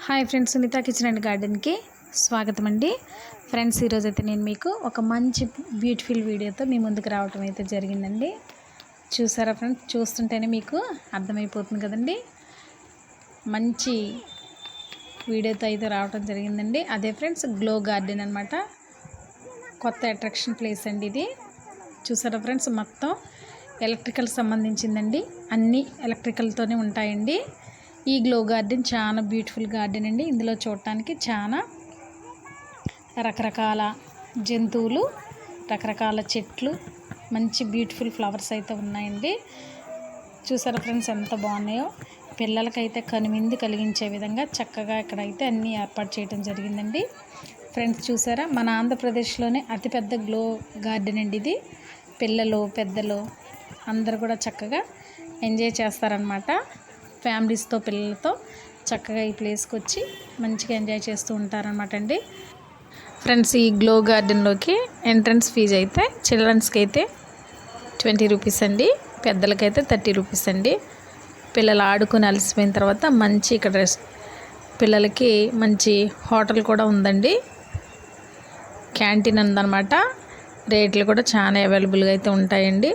Hi friends, Sunitha kitchen and గార్డెన్కి స్వాగతం అండి. ఫ్రెండ్స్, ఈరోజైతే నేను మీకు ఒక మంచి బ్యూటిఫుల్ వీడియోతో మీ ముందుకు రావటం అయితే జరిగిందండి. చూసారా ఫ్రెండ్స్? చూస్తుంటేనే మీకు అర్థమైపోతుంది కదండి. మంచి వీడియోతో అయితే రావటం జరిగిందండి. అదే ఫ్రెండ్స్, గ్లో గార్డెన్ అనమాట. కొత్త అట్రాక్షన్ ప్లేస్ అండి ఇది. చూసారా ఫ్రెండ్స్? మొత్తం ఎలక్ట్రికల్ సంబంధించిందండి. అన్నీ ఎలక్ట్రికల్తోనే ఉంటాయండి. ఈ గ్లో గార్డెన్ చాలా బ్యూటిఫుల్ గార్డెన్ అండి. ఇందులో చూడటానికి చాలా రకరకాల జంతువులు, రకరకాల చెట్లు, మంచి బ్యూటిఫుల్ ఫ్లవర్స్ అయితే ఉన్నాయండి. చూసారా ఫ్రెండ్స్ ఎంత బాగున్నాయో? పిల్లలకైతే కనువిందు కలిగించే విధంగా చక్కగా ఇక్కడైతే అన్నీ ఏర్పాటు చేయడం జరిగిందండి. ఫ్రెండ్స్, చూసారా? మన ఆంధ్రప్రదేశ్లోనే అతిపెద్ద గ్లో గార్డెన్ అండి ఇది. పిల్లలు, పెద్దలు అందరూ కూడా చక్కగా ఎంజాయ్ చేస్తారనమాట. ఫ్యామిలీస్తో, పిల్లలతో చక్కగా ఈ ప్లేస్కి వచ్చి మంచిగా ఎంజాయ్ చేస్తూ ఉంటారనమాట అండి. ఫ్రెండ్స్, ఈ గ్లో గార్డెన్లోకి ఎంట్రన్స్ ఫీజు అయితే చిల్డ్రన్స్కి అయితే 20 రూపీస్ అండి, పెద్దలకైతే 30 రూపీస్ అండి. పిల్లలు ఆడుకుని అలసిపోయిన తర్వాత మంచి ఇక్కడ పిల్లలకి మంచి హోటల్ కూడా ఉందండి. క్యాంటీన్ ఉందన్నమాట. రేట్లు కూడా చాలా అవైలబుల్గా అయితే ఉంటాయండి.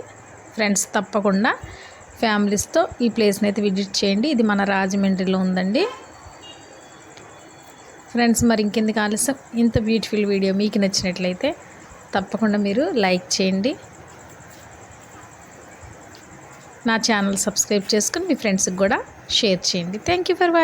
ఫ్రెండ్స్, తప్పకుండా ఫ్యామిలీస్తో ఈ ప్లేస్ని అయితే విజిట్ చేయండి. ఇది మన రాజమండ్రిలో ఉందండి. ఫ్రెండ్స్, మరి ఇంకెందుకు ఆలస్యం? ఇంత బ్యూటిఫుల్ వీడియో మీకు నచ్చినట్లయితే తప్పకుండా మీరు లైక్ చేయండి. నా ఛానల్ సబ్స్క్రైబ్ చేసుకుని మీ ఫ్రెండ్స్కి కూడా షేర్ చేయండి. Thank you for watching.